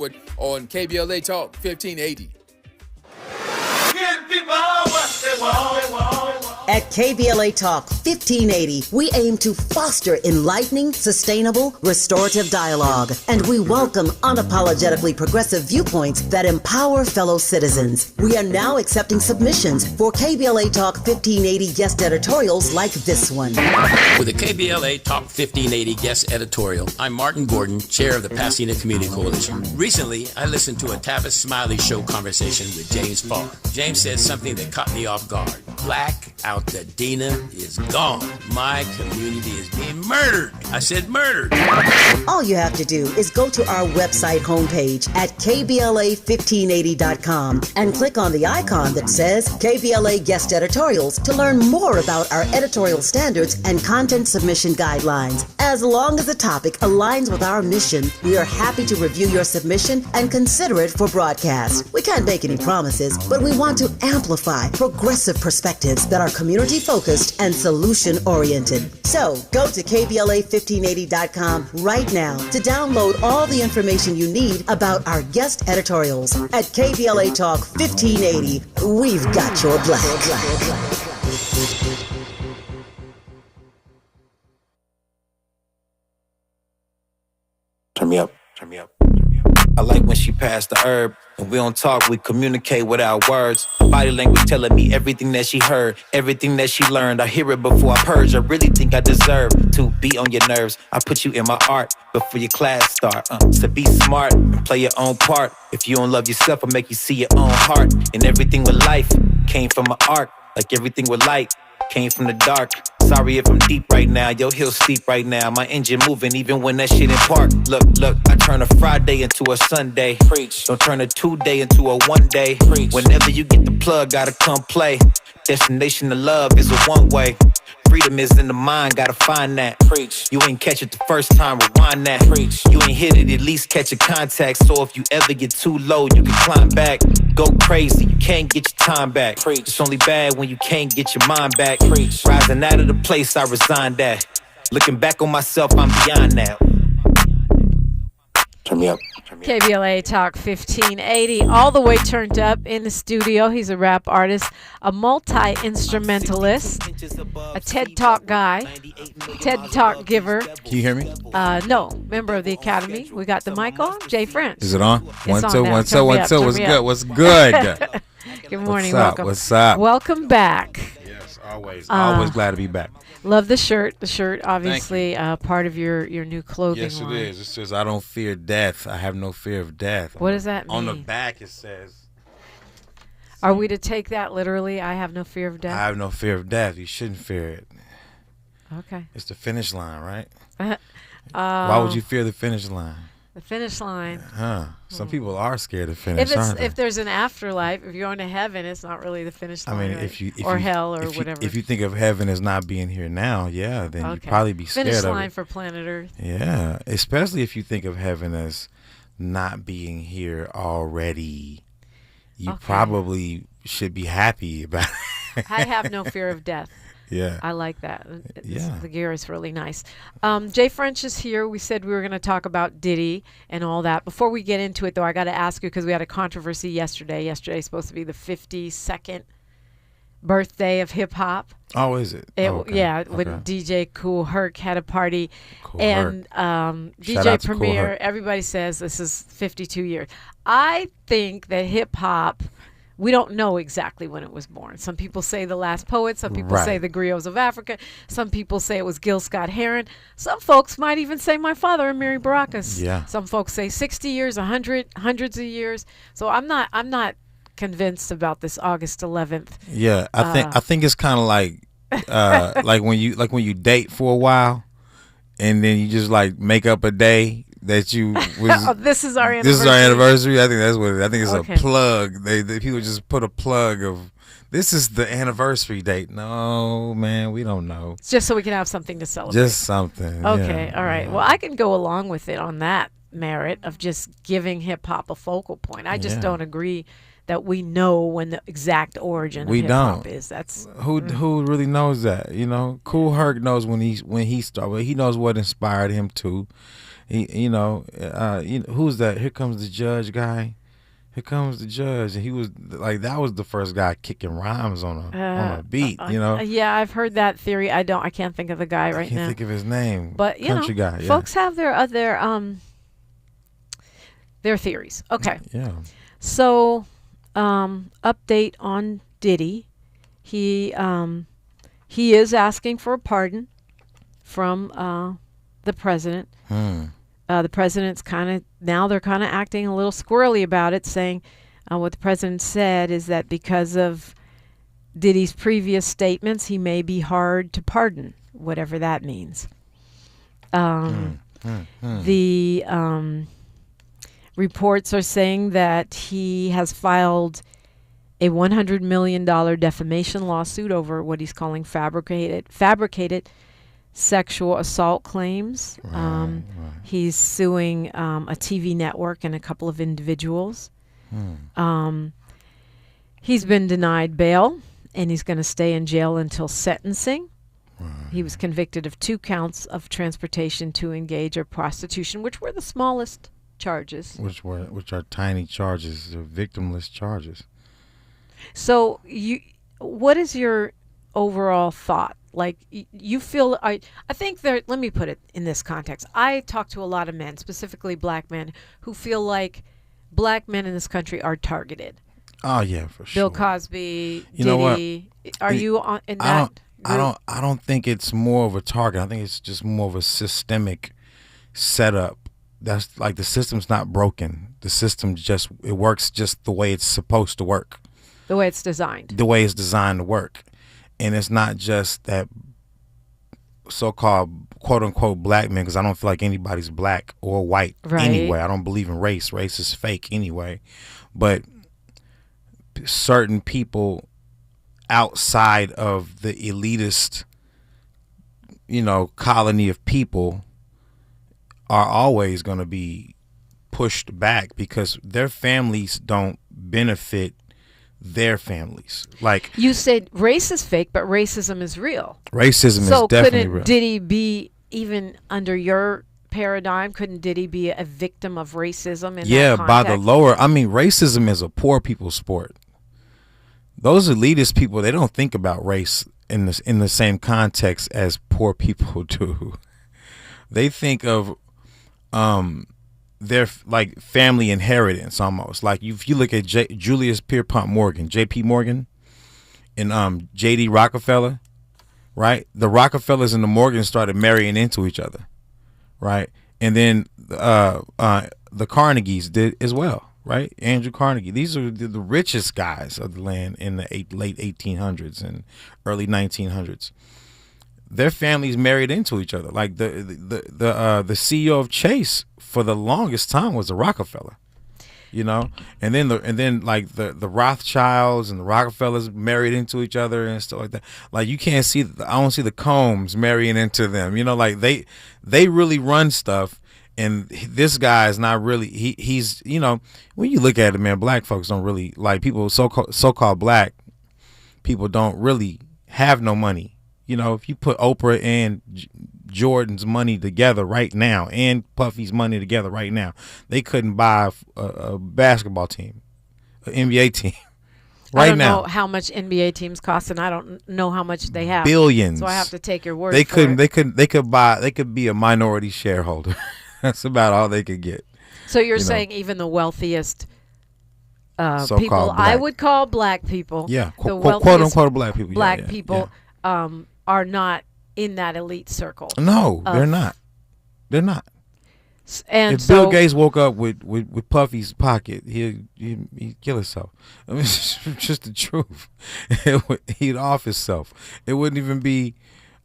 on KBLA Talk 1580. At KBLA Talk 1580, we aim to foster enlightening, sustainable, restorative dialogue, and we welcome unapologetically progressive viewpoints that empower fellow citizens. We are now accepting submissions for KBLA Talk 1580 guest editorials like this one. With the KBLA Talk 1580 guest editorial, I'm Martin Gordon, chair of the Pasadena Community Coalition. Recently, I listened to a Tavis Smiley show conversation with James Farr. James said something that caught me off guard. Black out the Dina is gone. My community is being murdered. I said murdered. All you have to do is go to our website homepage at KBLA1580.com and click on the icon that says KBLA Guest Editorials to learn more about our editorial standards and content submission guidelines. As long as the topic aligns with our mission, we are happy to review your submission and consider it for broadcast. We can't make any promises, but we want to amplify progressive perspectives that are community-focused and solution-oriented. So, go to KBLA1580.com right now to download all the information you need about our guest editorials. At KBLA Talk 1580, we've got your black. Turn me up. I like when she passed the herb, and we don't talk, we communicate without words. Body language telling me everything that she heard, everything that she learned. I hear it before I purge. I really think I deserve to be on your nerves. I put you in my art before your class start. So be smart and play your own part. If you don't love yourself, I'll make you see your own heart. And everything with life came from my art, like everything with light came from the dark. Sorry if I'm deep right now, your heel steep right now. My engine moving even when that shit in park. Look, I turn a Friday into a Sunday. Preach. Don't turn a 2-day into a 1-day. Preach. Whenever you get the plug, gotta come play. Destination of love is a one-way. Freedom is in the mind, gotta find that. Preach. You ain't catch it the first time, rewind that. Preach. You ain't hit it, at least catch a contact. So if you ever get too low, you can climb back. Go crazy, you can't get your time back. Preach. It's only bad when you can't get your mind back. Preach. Rising out of the place, I resigned that. Looking back on myself, I'm beyond that. Turn me up. KBLA Talk 1580, all the way turned up in the studio. He's a rap artist, a multi-instrumentalist, a TED Talk guy, TED Talk giver. Can you hear me? No, member of the Academy. We got the mic on. Jay French. Is it on? It's 1 2 on 1 2 1 2. What's good? What's good? Good morning. What's up? Welcome. What's up? Welcome back. Yes, always. Always glad to be back. Love the shirt. The shirt, obviously, part of your new clothing Yes, line. it is. It says, I don't fear death. I have no fear of death. What does that mean? On the back, it says, Are we to take that literally? I have no fear of death? I have no fear of death. You shouldn't fear it. Okay. It's the finish line, right? Why would you fear the finish line? The finish line. Some people are scared of finish, aren't they? If there's an afterlife, if you're going to heaven, it's not really the finish line. I mean, right? if hell or whatever. If you think of heaven as not being here now, yeah, then you'd probably be scared finish of line it. for planet Earth. Yeah, especially if you think of heaven as not being here already. You probably should be happy about it. I have no fear of death. Yeah. I like that. Yeah. The gear is really nice. Jay French is here. We said we were going to talk about Diddy and all that. Before we get into it, though, I got to ask you, because we had a controversy yesterday. Yesterday's supposed to be the 52nd birthday of hip-hop. Oh, is it? Okay. Yeah, when DJ Kool Herc had a party. Kool and DJ Premier, everybody says this is 52 years. I think that hip-hop, we don't know exactly when it was born. Some people say the last poet. Some people say the griots of Africa. Some people say it was Gil Scott-Heron. Some folks might even say my father and Mary Baracus. Yeah. Some folks say 60 years, 100, hundreds of years. So I'm not convinced about this August 11th. Yeah, I think it's kind of like like when you date for a while, and then you just like make up a day that you was, this is our anniversary. This is our anniversary. I think that's what it is. I think it's a plug. They people just put a plug of this is the anniversary date. No, man, we don't know. It's just so we can have something to celebrate. Just something. Okay, yeah. all right. Well, I can go along with it on that merit of just giving hip hop a focal point. I just don't agree that we know when the exact origin of hip hop is. That's who really knows that. You know, Kool Herc knows when he started. He knows what inspired him to. Who's that? Here comes the judge guy. Here comes the judge, and he was like, that was the first guy kicking rhymes on a beat. Yeah, I've heard that theory. I can't think of the guy right now. I can't think of his name. But country guy. Yeah. Folks have their theories. Okay. Yeah. So, update on Diddy. He is asking for a pardon from the president. The president's they're kind of acting a little squirrely about it, saying what the president said is that because of Diddy's previous statements, he may be hard to pardon, whatever that means. The reports are saying that he has filed a $100 million defamation lawsuit over what he's calling fabricated sexual assault claims. Right. He's suing a TV network and a couple of individuals. He's been denied bail, and he's going to stay in jail until sentencing. Right. He was convicted of 2 counts of transportation to engage or prostitution, which were the smallest charges. Which are tiny charges, they're victimless charges. So what is your overall thought? Like, you feel, I think let me put it in this context. I talk to a lot of men, specifically black men, who feel like black men in this country are targeted. Oh yeah, for sure. Bill Cosby, you know Diddy. Are you in that? I don't think it's more of a target. I think it's just more of a systemic setup. That's like, the system's not broken. The system it works just the way it's supposed to work. The way it's designed. The way it's designed to work. And it's not just that so-called quote-unquote black men, because I don't feel like anybody's black or white anyway. I don't believe in race. Race is fake anyway. But certain people outside of the elitist, colony of people are always going to be pushed back because their families don't benefit their families. Like, you said race is fake, but racism is real. Racism is definitely real. So couldn't Diddy be, even under your paradigm, couldn't Diddy be a victim of racism in that context? By the lower, racism is a poor people's sport. Those elitist people, they don't think about race in the same context as poor people do. They think of their like family inheritance almost. Like, if you look at Julius Pierpont Morgan, J.P. Morgan, and J.D. Rockefeller, right? The Rockefellers and the Morgans started marrying into each other, right? And then the Carnegies did as well, right? Andrew Carnegie. These are the richest guys of the land in the late 1800s and early 1900s. Their families married into each other. Like, the CEO of Chase for the longest time was a Rockefeller, and then the Rothschilds and the Rockefellers married into each other and stuff like that. Like, you can't see, I don't see the Combs marrying into them. Like, they really run stuff, and this guy is not really. He's when you look at it, man, black folks don't really, like, people so-called black people don't really have no money. If you put Oprah and Jordan's money together right now and Puffy's money together right now, they couldn't buy a basketball team, an NBA team. Right now, I don't know how much NBA teams cost, and I don't know how much they have. Billions. So I have to take your word. They could be a minority shareholder. That's about all they could get. So you're saying even the wealthiest people, I would call black people, the wealthiest quote unquote black people, black people. Are not in that elite circle. No, they're not. They're not. And if Bill Gates woke up with Puffy's pocket, he'd kill himself. It's just the truth. He'd off himself. It wouldn't even be,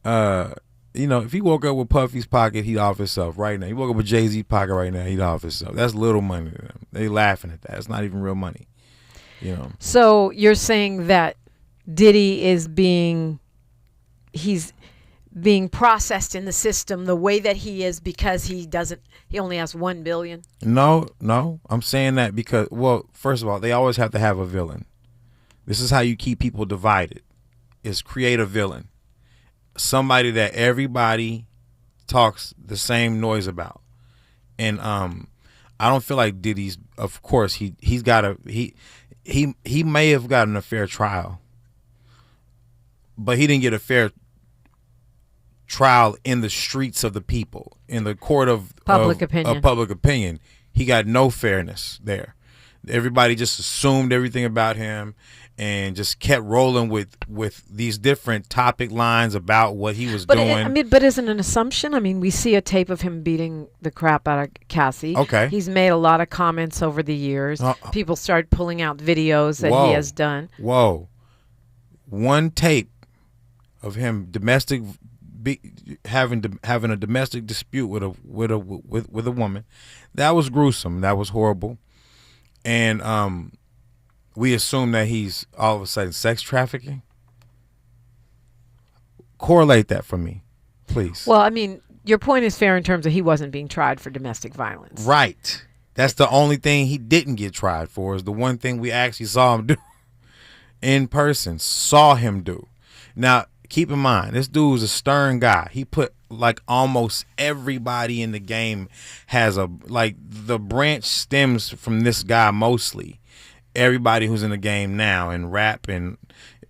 if he woke up with Puffy's pocket, he'd off himself right now. He woke up with Jay-Z's pocket right now, he'd off himself. That's little money to them. They laughing at that. It's not even real money. So you're saying that Diddy is he's being processed in the system the way that he is because he only has 1 billion? No, I'm saying that because, well, first of all, they always have to have a villain. This is how you keep people divided, is create a villain. Somebody that everybody talks the same noise about. And I don't feel like Diddy's. Of course, he may have gotten a fair trial, but he didn't get a fair trial in the streets of the people, in the court of public opinion. He got no fairness there. Everybody just assumed everything about him and just kept rolling with these different topic lines about what he was doing. But isn't an assumption? I mean, we see a tape of him beating the crap out of Cassie. Okay. He's made a lot of comments over the years. People start pulling out videos that he has done. Whoa. One tape of him having a domestic dispute with a woman. That was gruesome. That was horrible. And we assume that he's all of a sudden sex trafficking. Correlate that for me, please. Well, I mean, your point is fair in terms of he wasn't being tried for domestic violence. Right. That's the only thing he didn't get tried for, is the one thing we actually saw him do in person. Saw him do. Now, keep in mind, this dude's a stern guy. He put like almost everybody in the game has the branch stems from this guy mostly. Everybody who's in the game now, and rap and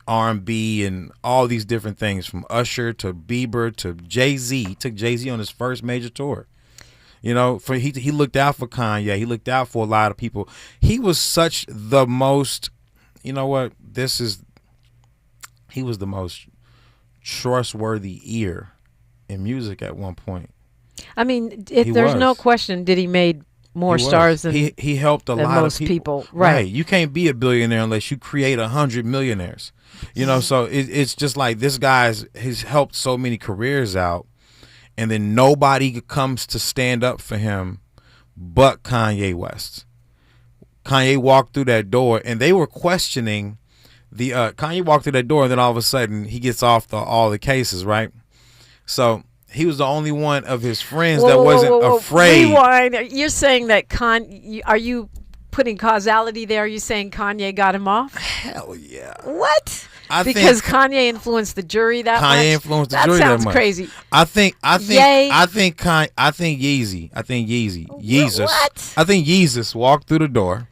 R&B and all these different things, from Usher to Bieber to Jay-Z. He took Jay-Z on his first major tour. You know, he looked out for Kanye. He looked out for a lot of people. He was such the most, you know what? He was the most trustworthy ear in music at one point. I mean, there's no question Diddy made more stars than he helped a lot most of people. Right. You can't be a billionaire unless you create 100 millionaires. You know, so it's just like this he's helped so many careers out, and then nobody comes to stand up for him but Kanye West. Kanye walked through that door, and they were questioning Kanye walked through that door, and then all of a sudden he gets off all the cases, right? So he was the only one of his friends that wasn't afraid. Rewind. You're saying that are you putting causality there? Are you saying Kanye got him off? Hell yeah. What? Because Kanye influenced the jury that much? Kanye influenced the jury that much. That sounds crazy. I think Yeezy. What? I think Yeezus walked through the door,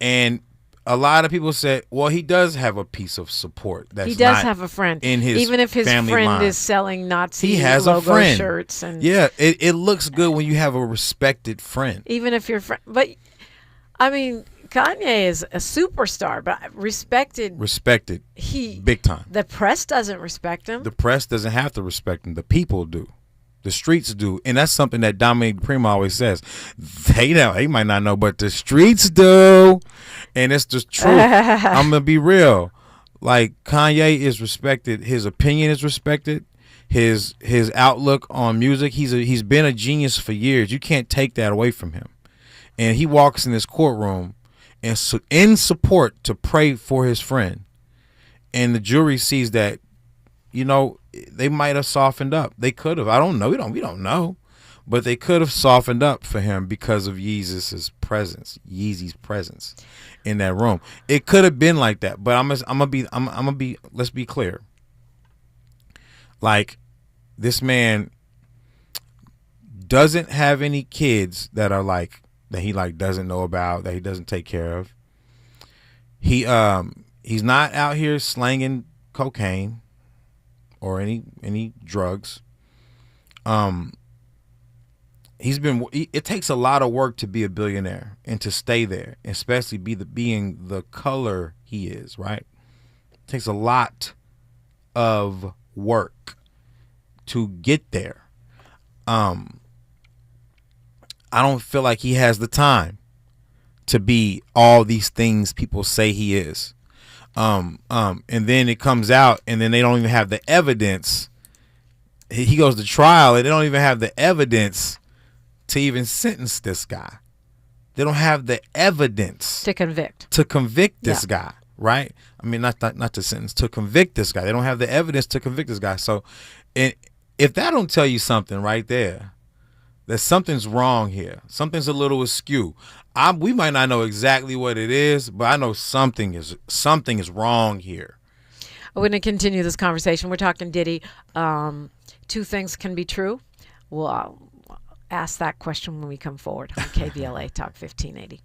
and a lot of people said, well, he does have a piece of support. He does have a friend. In his Even if his friend line is selling Nazi he has logo a friend. shirts. And yeah, it looks good when you have a respected friend. Even if your friend. But, I mean, Kanye is a superstar, but respected. Big time. The press doesn't respect him. The press doesn't have to respect him. The people do. The streets do. And that's something that Dominique DiPrima always says. He might not know, but the streets do. And it's the truth. I'm going to be real. Like, Kanye is respected. His opinion is respected. His outlook on music. He's been a genius for years. You can't take that away from him. And he walks in this courtroom and in support to pray for his friend. And the jury sees that, you know, they might have softened up. They could have. I don't know. We don't know. But they could have softened up for him because of Yeezy's presence in that room. It could have been like that. But I'm gonna be. Let's be clear. Like, this man doesn't have any kids that he doesn't know about, that he doesn't take care of. He's not out here slanging cocaine or any drugs. It takes a lot of work to be a billionaire and to stay there, especially being the color he is, right? It takes a lot of work to get there. I don't feel like he has the time to be all these things people say he is. And then it comes out, and then they don't even have the evidence. He goes to trial, and they don't even have the evidence to even sentence this guy. They don't have the evidence to convict this guy, right? I mean, not to sentence, to convict this guy. They don't have the evidence to convict this guy. So, if that don't tell you something right there, that something's wrong here, something's a little askew. We might not know exactly what it is, but I know something is wrong here. We're going to continue this conversation. We're talking Diddy. Two things can be true. Well, ask that question when we come forward on KBLA Talk 1580.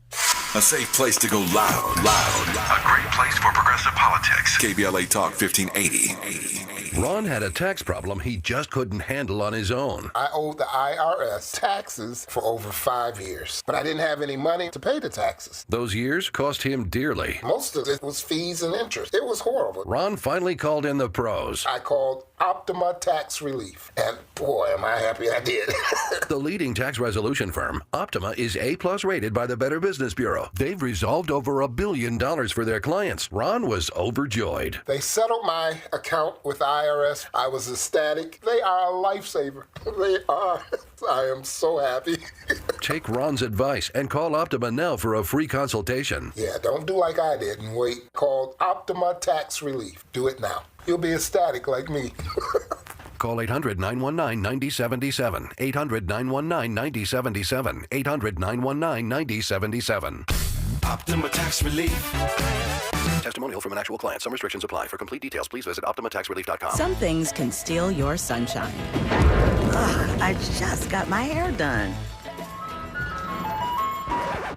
A safe place to go loud. A great place for progressive politics. KBLA Talk 1580. Ron had a tax problem he just couldn't handle on his own. I owed the IRS taxes for over 5 years, but I didn't have any money to pay the taxes. Those years cost him dearly. Most of it was fees and interest. It was horrible. Ron finally called in the pros. I called Optima Tax Relief, and boy, am I happy I did. The leading tax resolution firm, Optima, is A+ rated by the Better Business Bureau. They've resolved over $1 billion for their clients. Ron was overjoyed. They settled my account with the IRS. I was ecstatic. They are a lifesaver. They are. I am so happy. Take Ron's advice and call Optima now for a free consultation. Yeah, don't do like I did and wait. Call Optima Tax Relief. Do it now. You'll be ecstatic like me. Call 800-919-9077. 800-919-9077. 800-919-9077. Optima Tax Relief. Testimonial from an actual client. Some restrictions apply. For complete details, please visit OptimaTaxRelief.com. Some things can steal your sunshine. Ugh, I just got my hair done.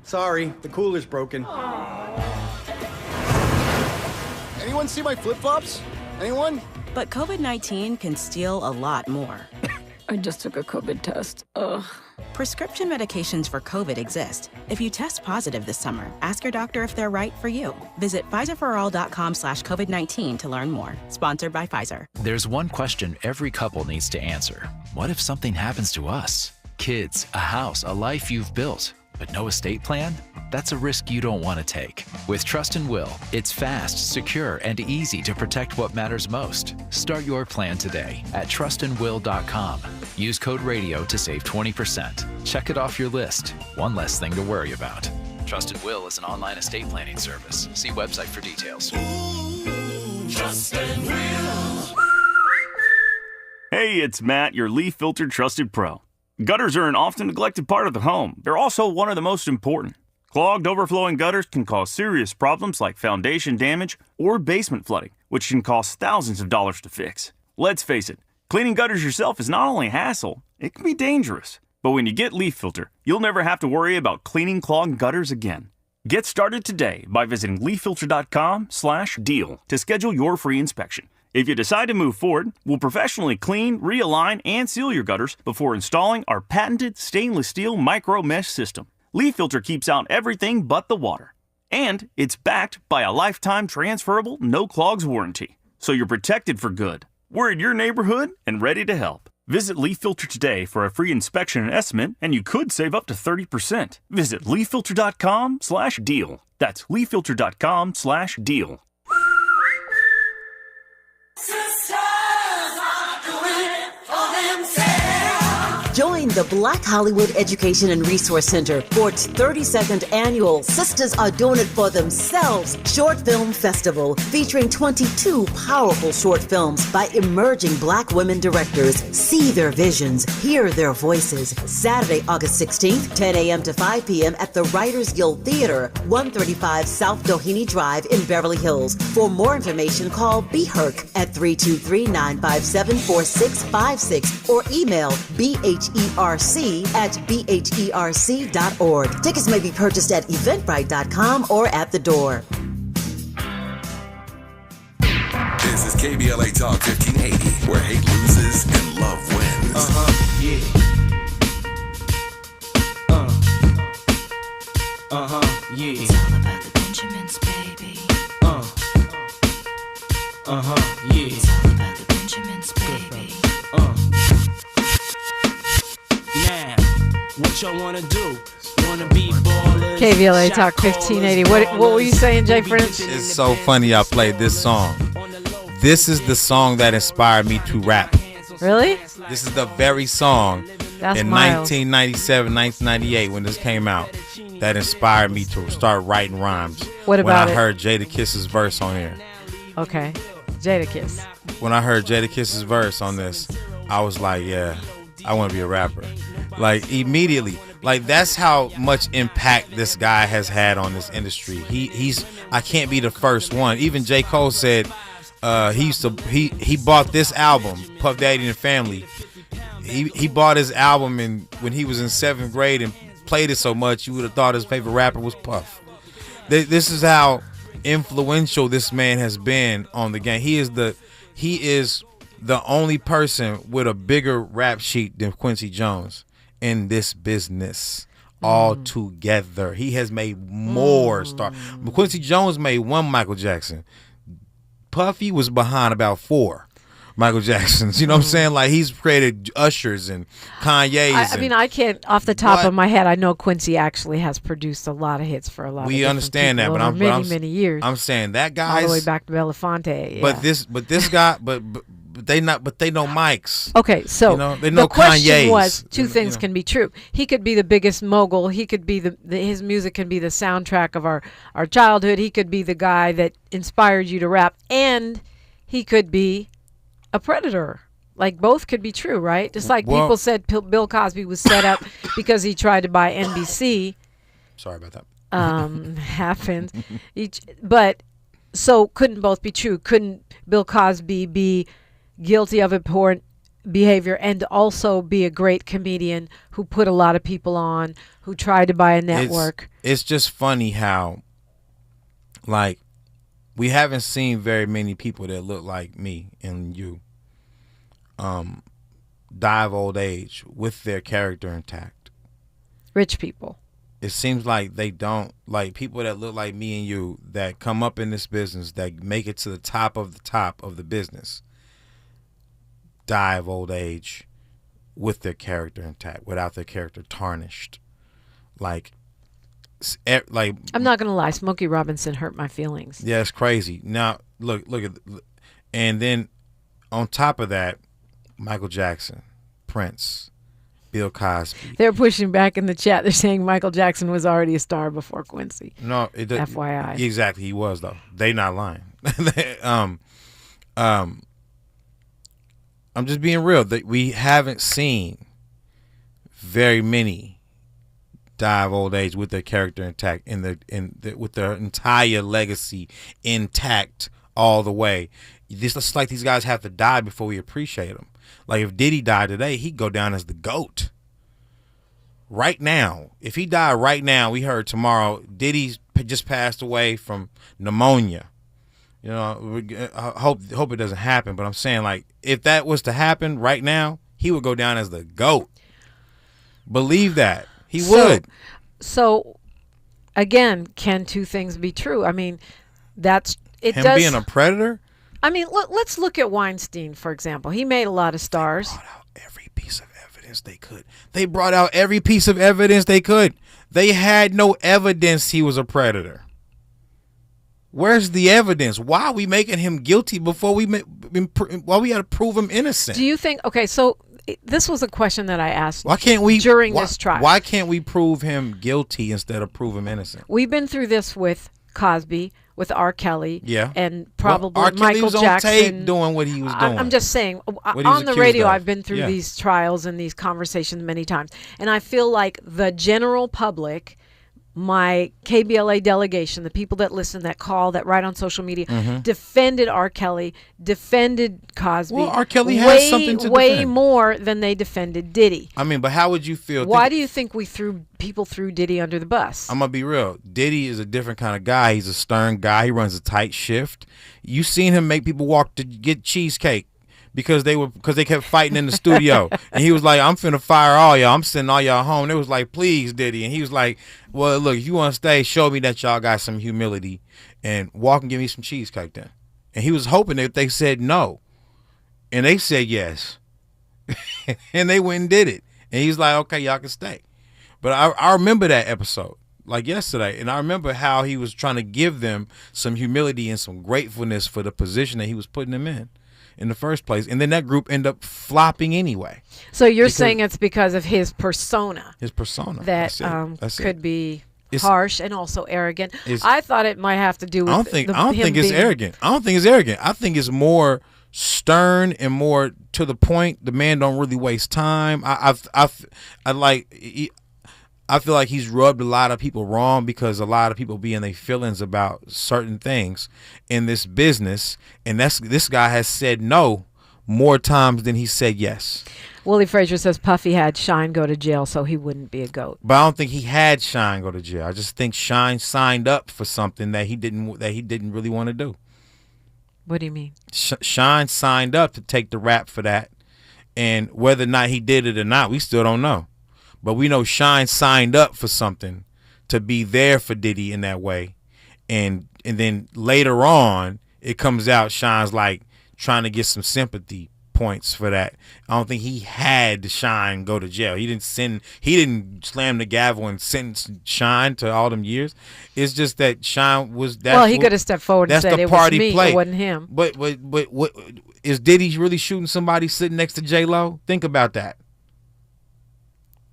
Sorry, the cooler's broken. Anyone see my flip-flops? Anyone? But COVID-19 can steal a lot more. I just took a COVID test. Ugh. Prescription medications for COVID exist. If you test positive this summer, ask your doctor if they're right for you. Visit PfizerForAll.com/COVID-19 to learn more. Sponsored by Pfizer. There's one question every couple needs to answer. What if something happens to us? Kids, a house, a life you've built, but no estate plan? That's a risk you don't want to take. With Trust and Will, it's fast, secure, and easy to protect what matters most. Start your plan today at trustandwill.com. Use code RADIO to save 20%. Check it off your list. One less thing to worry about. Trust and Will is an online estate planning service. See website for details. Trust and Will. Hey, it's Matt, your leaf filter trusted pro. Gutters are an often neglected part of the home. They're also one of the most important. Clogged, overflowing gutters can cause serious problems like foundation damage or basement flooding, which can cost thousands of dollars to fix. Let's face it, cleaning gutters yourself is not only a hassle, it can be dangerous. But when you get Leaf Filter, you'll never have to worry about cleaning clogged gutters again. Get started today by visiting leaffilter.com/deal to schedule your free inspection. If you decide to move forward, we'll professionally clean, realign, and seal your gutters before installing our patented stainless steel micro mesh system. Leaf Filter keeps out everything but the water. And it's backed by a lifetime transferable no clogs warranty. So you're protected for good. We're in your neighborhood and ready to help. Visit Leaf Filter today for a free inspection and estimate, and you could save up to 30%. Visit leaffilter.com/deal. That's leaffilter.com/deal. Join the Black Hollywood Education and Resource Center for its 32nd annual Sisters Are Doing It For Themselves Short Film Festival, featuring 22 powerful short films by emerging Black women directors. See their visions, hear their voices. Saturday, August 16th, 10 a.m. to 5 p.m. at the Writers Guild Theater, 135 South Doheny Drive in Beverly Hills. For more information, call BHERC at 323-957-4656 or email BHERC@bherc.org. Tickets may be purchased at eventbrite.com or at the door. This is KBLA Talk 1580, where hate loses and love wins. Yeah. Yeah. It's all about the Benjamins, baby. Yeah. It's all about the Benjamins, baby. Now, what y'all wanna do? Wanna be ballers? KBLA Talk 1580. What were you saying, Jay Prince? It's so funny I played this song. This is the song that inspired me to rap. Really? This is the very song That's in mild. 1997, 1998 when this came out that inspired me to start writing rhymes. What about when I it? heard Jadakiss's verse on here. Okay. Jadakiss. When I heard Jadakiss's verse on this, I was like, yeah, I want to be a rapper. Like immediately. Like that's how much impact this guy has had on this industry. He's I can't be the first one. Even J. Cole said he bought this album, Puff Daddy and the Family, he bought his album and when he was in 7th grade and played it so much, you would have thought his favorite rapper was Puff. This is how influential this man has been on the game. He is the only person with a bigger rap sheet than Quincy Jones in this business all together. He has made more stars. Quincy Jones made 1 Michael Jackson. Puffy was behind about 4 Michael Jacksons. You know what I'm saying? Like, he's created Ushers and Kanye's. I mean, I can't, off the top of my head, I know Quincy actually has produced a lot of hits for a lot of we understand that, but many years. I'm saying that guy's all the way back to Belafonte. Yeah. But this guy, but they know mics. Okay, so they know the question Kanye's. was two things can be true. He could be the biggest mogul. He could be his music can be the soundtrack of our childhood. He could be the guy that inspired you to rap, and he could be a predator. Like, both could be true, right? Just like people said Bill Cosby was set up because he tried to buy NBC. Sorry about that. Happens. But so couldn't both be true? Couldn't Bill Cosby be guilty of abhorrent behavior and also be a great comedian who put a lot of people on, who tried to buy a network? It's just funny how, like, we haven't seen very many people that look like me and you die of old age with their character intact. Rich people. It seems like they don't, like, people that look like me and you that come up in this business, that make it to the top of the business, die of old age with their character intact, without their character tarnished. Like I'm not gonna lie, Smokey Robinson hurt my feelings. Yeah, it's crazy. Now look at, and then on top of that, Michael Jackson, Prince, Bill Cosby. They're pushing back in the chat. They're saying Michael Jackson was already a star before Quincy. No, FYI. Exactly, he was though. They not lying. I'm just being real. That we haven't seen very many die of old age with their character intact, with their entire legacy intact all the way. It's like these guys have to die before we appreciate them. Like, if Diddy died today, he'd go down as the GOAT. Right now, if he died right now, we heard tomorrow Diddy just passed away from pneumonia. You know, I hope it doesn't happen, but I'm saying, like, if that was to happen right now, he would go down as the GOAT. Believe that. He would. So, again, can two things be true? I mean, that's it. Him being a predator? I mean, let's look at Weinstein, for example. He made a lot of stars. They brought out every piece of evidence they could. They brought out every piece of evidence they could. They had no evidence he was a predator. Where's the evidence? Why are we making him guilty before we why we got to prove him innocent? Do you think? Okay, so this was a question that I asked. Why can't we during this trial? Why can't we prove him guilty instead of prove him innocent? We've been through this with Cosby, with R. Kelly, and probably Michael Jackson. On tape doing what he was doing. I'm just saying, on the radio, I've been through these trials and these conversations many times, and I feel like the general public, my KBLA delegation, the people that listen, that call, that write on social media, defended R. Kelly, defended Cosby. Well, R. Kelly has something to way defend. More than they defended Diddy. I mean, but how would you feel? Why do you think people threw Diddy under the bus? I'm gonna be real. Diddy is a different kind of guy. He's a stern guy. He runs a tight shift. You seen him make people walk to get cheesecake because they kept fighting in the studio, and he was like, "I'm finna fire all y'all. I'm sending all y'all home." It was like, "Please, Diddy," and he was like, "Well, look, if you want to stay, show me that y'all got some humility and walk and give me some cheesecake then." And he was hoping that they said no, and they said yes, and they went and did it. And he's like, "Okay, y'all can stay." But I remember that episode like yesterday, and I remember how he was trying to give them some humility and some gratefulness for the position that he was putting them in the first place, and then that group ended up flopping anyway. So you're saying it's because of his persona. His persona. That could be harsh and also arrogant. I thought it might have to do with I don't think it's arrogant. I don't think it's arrogant. I think it's more stern and more to the point. The man don't really waste time. I feel like he's rubbed a lot of people wrong because a lot of people be in their feelings about certain things in this business, and this guy has said no more times than he said yes. Willie Frazier says Puffy had Shine go to jail so he wouldn't be a GOAT. But I don't think he had Shine go to jail. I just think Shine signed up for something that he didn't really want to do. What do you mean? Shine signed up to take the rap for that, and whether or not he did it or not, we still don't know. But we know Shine signed up for something to be there for Diddy in that way, and then later on it comes out Shine's like trying to get some sympathy points for that. I don't think he had Shine go to jail. He didn't slam the gavel and sentence Shine to all them years. It's just that Shine was that. Well, he could have stepped forward and said it was me, it wasn't him. But what is Diddy really shooting somebody sitting next to J-Lo? Think about that.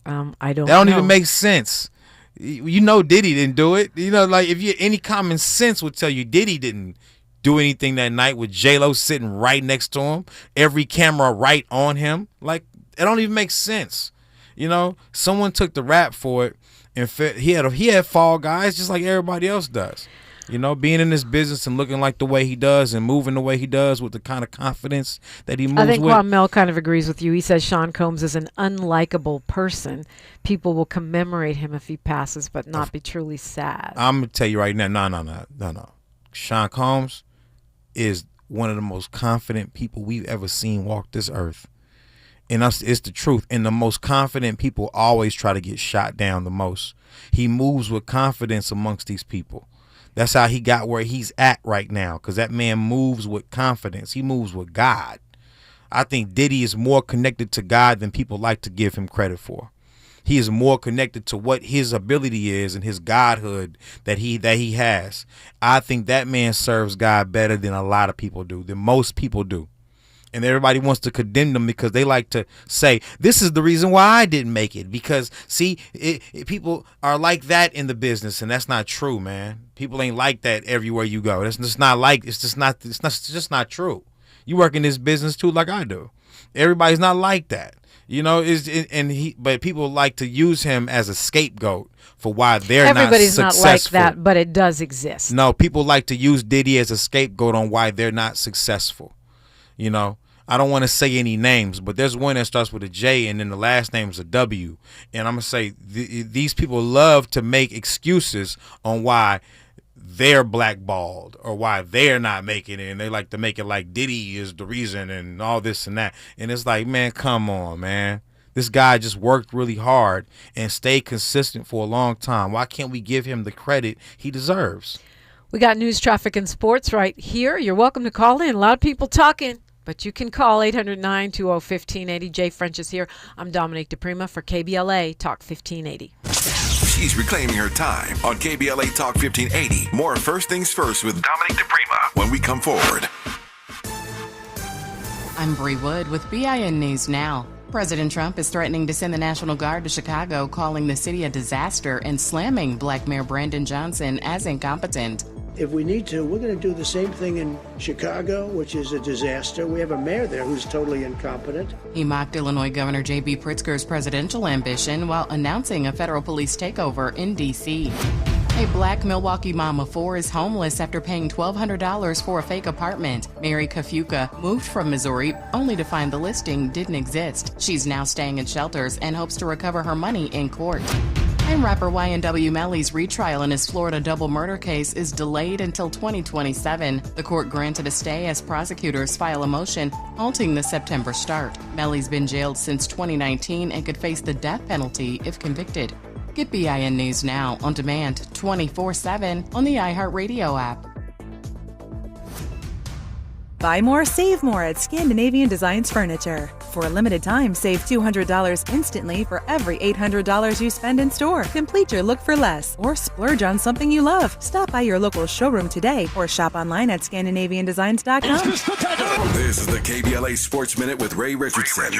I don't. That don't even make sense. You know Diddy didn't do it. You know, like if you any common sense would tell you Diddy didn't do anything that night with J-Lo sitting right next to him, every camera right on him. Like, it don't even make sense. You know, someone took the rap for it, and he had fall guys just like everybody else does. You know, being in this business and looking like the way he does and moving the way he does with the kind of confidence that he moves with. I think Mel kind of agrees with you. He says Sean Combs is an unlikable person. People will commemorate him if he passes, but not be truly sad. I'm going to tell you right now, no. Sean Combs is one of the most confident people we've ever seen walk this earth. And it's the truth. And the most confident people always try to get shot down the most. He moves with confidence amongst these people. That's how he got where he's at right now, because that man moves with confidence. He moves with God. I think Diddy is more connected to God than people like to give him credit for. He is more connected to what his ability is and his godhood that he has. I think that man serves God better than a lot of people do, than most people do. And everybody wants to condemn them because they like to say, this is the reason why I didn't make it. Because, see, people are like that in the business, and that's not true, man. People ain't like that everywhere you go. It's just not true. You work in this business, too, like I do. Everybody's not like that. You know, but people like to use him as a scapegoat for why they're Everybody's not successful. Everybody's not like that, but it does exist. No, people like to use Diddy as a scapegoat on why they're not successful. You know, I don't want to say any names, but there's one that starts with a J and then the last name is a W. And I'm going to say these people love to make excuses on why they're blackballed or why they're not making it. And they like to make it like Diddy is the reason and all this and that. And it's like, man, come on, man. This guy just worked really hard and stayed consistent for a long time. Why can't we give him the credit he deserves? We got news, traffic, and sports right here. You're welcome to call in. A lot of people talking. But you can call 800-920-1580. Jay French is here. I'm Dominique DiPrima for KBLA Talk 1580. She's reclaiming her time on KBLA Talk 1580. More First Things First with Dominique DiPrima when we come forward. I'm Bree Wood with BIN News Now. President Trump is threatening to send the National Guard to Chicago, calling the city a disaster and slamming Black Mayor Brandon Johnson as incompetent. If we need to, we're going to do the same thing in Chicago, which is a disaster. We have a mayor there who's totally incompetent. He mocked Illinois Governor J.B. Pritzker's presidential ambition while announcing a federal police takeover in D.C. A Black Milwaukee mom of 4 is homeless after paying $1,200 for a fake apartment. Mary Kafuka moved from Missouri only to find the listing didn't exist. She's now staying in shelters and hopes to recover her money in court. And rapper YNW Melly's retrial in his Florida double murder case is delayed until 2027. The court granted a stay as prosecutors file a motion halting the September start. Melly's been jailed since 2019 and could face the death penalty if convicted. Get BIN News Now on demand 24/7 on the iHeartRadio app. Buy more, save more at Scandinavian Designs Furniture. For a limited time, save $200 instantly for every $800 you spend in store. Complete your look for less or splurge on something you love. Stop by your local showroom today or shop online at ScandinavianDesigns.com. This is the KBLA Sports Minute with Ray Richardson.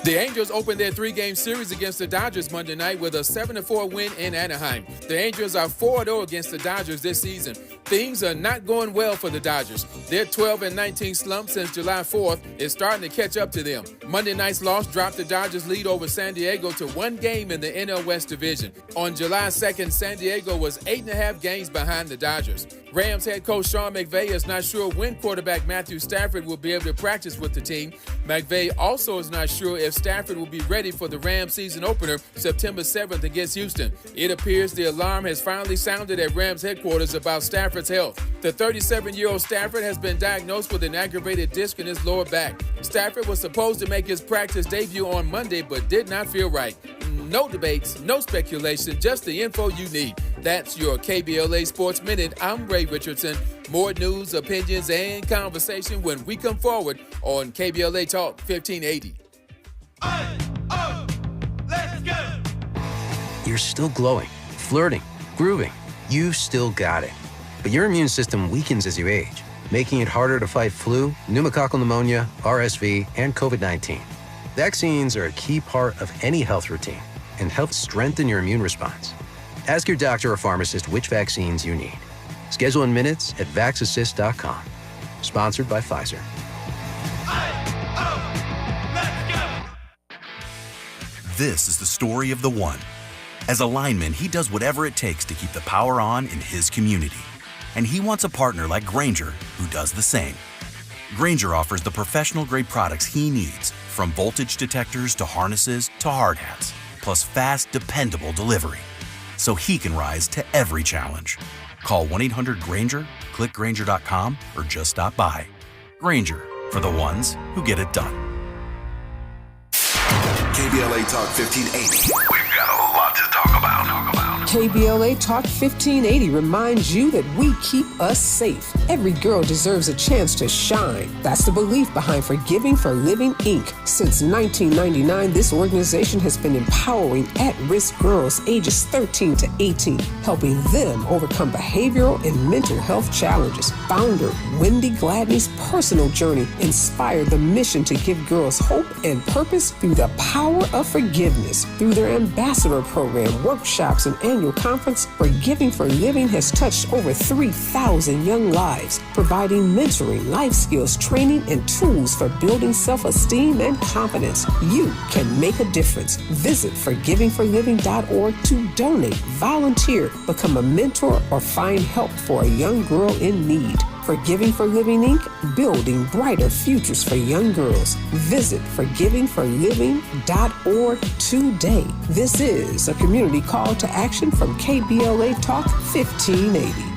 The Angels opened their 3-game series against the Dodgers Monday night with a 7-4 win in Anaheim. The Angels are 4-0 against the Dodgers this season. things are not going well for the Dodgers. Their 12-19 slump since July 4th is starting to catch up to them. Monday night's loss dropped the Dodgers' lead over San Diego to 1 game in the NL West division. On July 2nd, San Diego was 8.5 games behind the Dodgers. Rams head coach Sean McVay is not sure when quarterback Matthew Stafford will be able to practice with the team. McVay also is not sure if Stafford will be ready for the Rams season opener September 7th against Houston. It appears the alarm has finally sounded at Rams headquarters about Stafford's health. The 37-year-old Stafford has been diagnosed with an aggravated disc in his lower back. Stafford was supposed to make his practice debut on Monday but did not feel right. No debates, no speculation, just the info you need. That's your KBLA Sports Minute. I'm Ray Richardson. More news, opinions, and conversation when we come forward on KBLA Talk 1580. Let's go! You're still glowing, flirting, grooving. You've still got it. But your immune system weakens as you age, making it harder to fight flu, pneumococcal pneumonia, RSV, and COVID-19. Vaccines are a key part of any health routine and help strengthen your immune response. Ask your doctor or pharmacist which vaccines you need. Schedule in minutes at vaxassist.com. Sponsored by Pfizer. This is the story of the one. As a lineman, he does whatever it takes to keep the power on in his community. And he wants a partner like Grainger who does the same. Grainger offers the professional-grade products he needs, from voltage detectors to harnesses to hard hats, plus fast, dependable delivery, so he can rise to every challenge. Call 1-800-GRAINGER, click Grainger.com, or just stop by. Grainger, for the ones who get it done. KBLA Talk 1580. We've got a lot to talk about. KBLA Talk 1580 reminds you that we keep us safe. Every girl deserves a chance to shine. That's the belief behind Forgiving for Living, Inc. Since 1999, this organization has been empowering at-risk girls ages 13 to 18, helping them overcome behavioral and mental health challenges. Founder Wendy Gladney's personal journey inspired the mission to give girls hope and purpose through the power of forgiveness. Through their ambassador program, workshops, and annual conference, Forgiving for Living has touched over 3,000 young lives, providing mentoring, life skills, training, and tools for building self-esteem and confidence. You can make a difference. Visit forgivingforliving.org to donate, volunteer, become a mentor, or find help for a young girl in need. Forgiving for Living, Inc., building brighter futures for young girls. Visit forgivingforliving.org today. This is a community call to action from KBLA Talk 1580.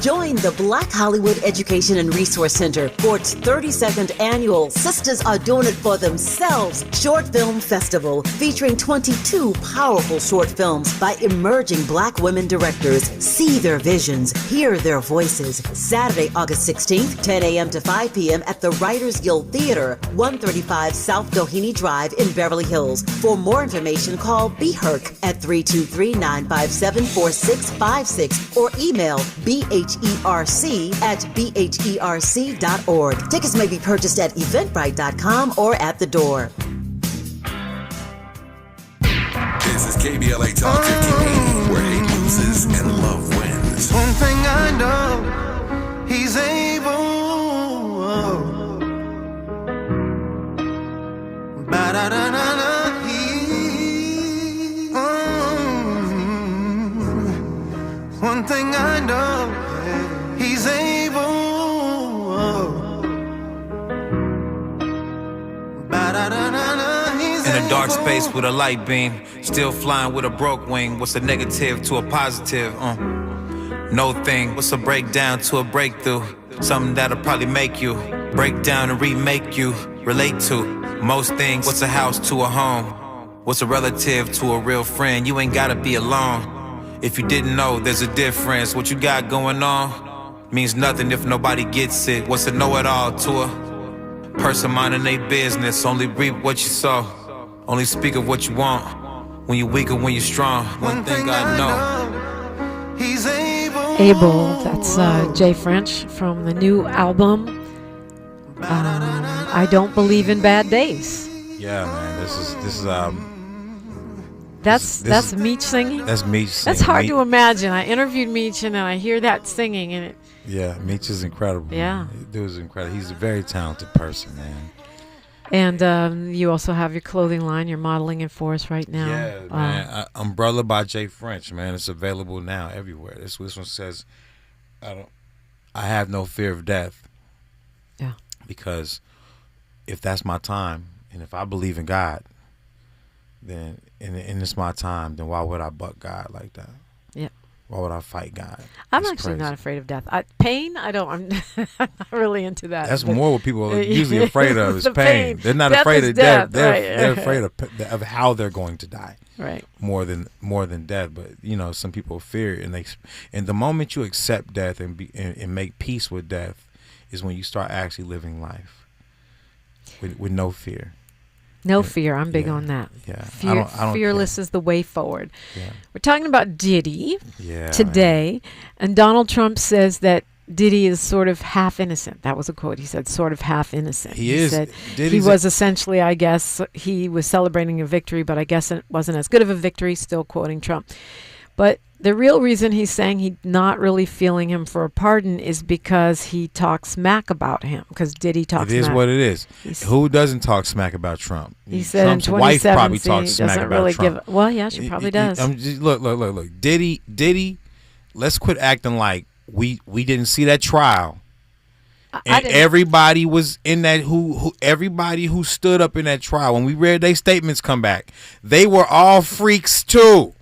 Join the Black Hollywood Education and Resource Center for its 32nd annual Sisters Are Doing It For Themselves Short Film Festival, featuring 22 powerful short films by emerging Black women directors. See their visions, hear their voices. Saturday, August 16th, 10 a.m. to 5 p.m. at the Writers Guild Theater, 135 South Doheny Drive in Beverly Hills. For more information, call BHERC at 323-957-4656 or email BHERC@bherc.org. Tickets may be purchased at eventbrite.com or at the door. This is KBLA Talk 1580, where hate loses and love wins. One thing I know, he's able. Ba-da-da-da-da. One thing I know, he's able. In a dark space with a light beam, still flying with a broke wing. What's a negative to a positive? No thing. What's a breakdown to a breakthrough? Something that'll probably make you break down and remake you relate to most things. What's a house to a home? What's a relative to a real friend? You ain't gotta be alone. If you didn't know, there's a difference. What you got going on means nothing if nobody gets it. What's a know-it-all to a person minding their business? Only reap what you sow. Only speak of what you want. When you're weak or when you're strong. One thing I know, he's able. Able, that's Jay French from the new album, I Don't Believe in Bad Days. Yeah, man, this is That's Meech singing? That's Meech singing. That's hard to imagine. I interviewed Meech and I hear that singing and it. Yeah, Meech is incredible. Yeah. Dude is incredible. He's a very talented person, man. And you also have your clothing line. You're modeling it for us right now. Yeah, man. Umbrella by Jay French, man. It's available now everywhere. This one says, I have no fear of death. Yeah. Because if that's my time, and if I believe in God, then and it's my time, then why would I buck God like that? Yeah. Why would I fight God? I'm actually not afraid of death. Pain, I'm not really into that. That's more what people are usually afraid of is pain. They're not death afraid of death. death. They're afraid of how they're going to die. Right. More than death. But some people fear it, and the moment you accept death and make peace with death is when you start actually living life with no fear. No fear. I'm big on that. Yeah. Fearless is the way forward. Yeah. We're talking about Diddy today. Man. And Donald Trump says that Diddy is sort of half innocent. That was a quote. He said, sort of half innocent. He said he was essentially, I guess, he was celebrating a victory, but I guess it wasn't as good of a victory, still quoting Trump. But the real reason he's saying he's not really feeling him for a pardon is because he talks smack about him. Because Diddy talks smack. It is what it is. Who doesn't talk smack about Trump? He said Trump's in wife 2017 probably talks smack doesn't about really Trump. well, yeah, she probably does. Look. Diddy, let's quit acting like we didn't see that trial. And everybody was in that everybody who stood up in that trial, when we read their statements come back, they were all freaks too.